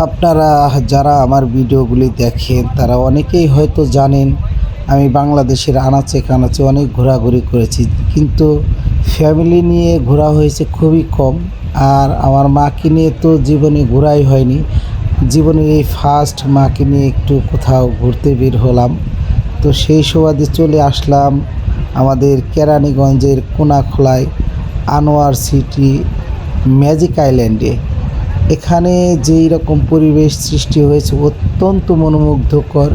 আপনারা যারা আমার ভিডিওগুলি দেখেন তারা অনেকেই হয়তো জানেন আমি বাংলাদেশের আনাচে কানাচে অনেক ঘোরাঘুরি করেছি, কিন্তু ফ্যামিলি নিয়ে ঘোরা হয়েছে খুবই কম। আর আমার মাকে নিয়ে তো জীবনে ঘোরাই হয়নি। জীবনে এই ফার্স্ট মাকে নিয়ে একটু কোথাও ঘুরতে বের হলাম। তো সেই সুবাদে চলে আসলাম আমাদের কেরানীগঞ্জের কোনাখোলায় আনোয়ার সিটি ম্যাজিক আইল্যান্ডে। এখানে যেই রকম পরিবেশ সৃষ্টি হয়েছে অত্যন্ত মনোমুগ্ধকর।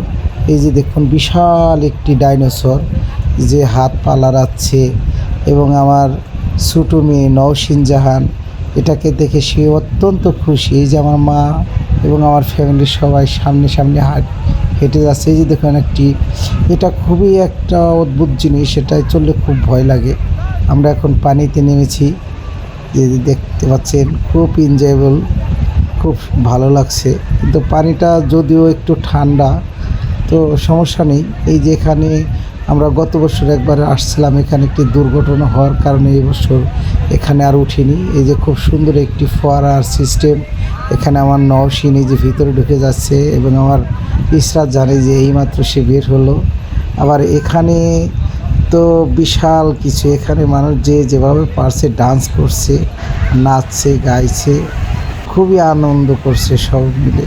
এই যে দেখুন, বিশাল একটি ডাইনোসর যে হাত পা নাড়াচ্ছে, এবং আমার ছোটো মেয়ে নওশিন জাহান এটাকে দেখে সে অত্যন্ত খুশি। এই যে আমার মা এবং আমার ফ্যামিলির সবাই সামনে সামনে হেঁটে যাচ্ছে। এই যে দেখুন এটা খুবই একটা অদ্ভুত জিনিস, এটাই চললে খুব ভয় লাগে। আমরা এখন পানিতে নেমেছি, যে দেখতে পাচ্ছেন খুব এনজয়েবল, খুব ভালো লাগছে। কিন্তু পানিটা যদিও একটু ঠান্ডা, তো সমস্যা নেই। এই যে এখানে আমরা গত বছর একবার আসছিলাম, এখানে একটি দুর্ঘটনা হওয়ার কারণে এই বছর এখানে আর উঠিনি। এই যে খুব সুন্দর একটি ফোয়ারার সিস্টেম, এখানে আমার নওশিন এই যে ভিতরে ঢুকে যাচ্ছে, এবং আমার ইসরাত জানে যে এইমাত্র সে বের হলো। আবার এখানে তো বিশাল কিছু, এখানে মানুষ যেভাবে পারছে ডান্স করছে, নাচছে, গাইছে, খুবই আনন্দ করছে সব মিলে।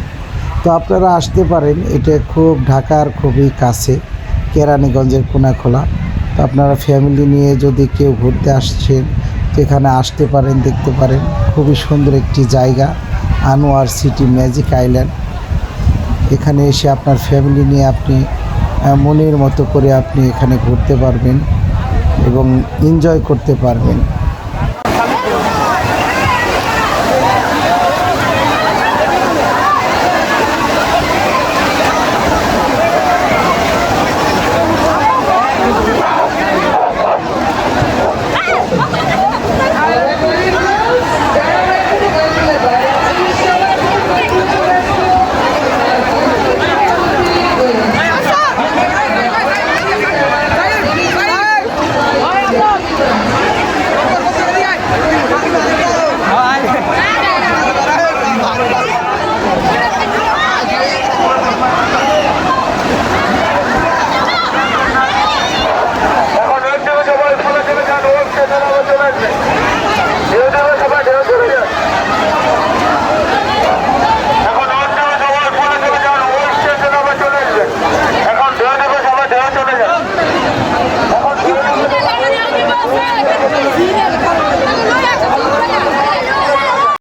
তো আপনারা আসতে পারেন, এটা খুব ঢাকার খুবই কাছে, কেরানীগঞ্জের কোনাখোলা। তো আপনারা ফ্যামিলি নিয়ে যদি কেউ ঘুরতে আসছেন তো এখানে আসতে পারেন, দেখতে পারেন। খুবই সুন্দর একটি জায়গা আনোয়ার সিটি ম্যাজিক আইল্যান্ড। এখানে এসে আপনার ফ্যামিলি নিয়ে আপনি মনের মতো করে আপনি এখানে ঘুরতে পারবেন এবং এনজয় করতে পারবেন।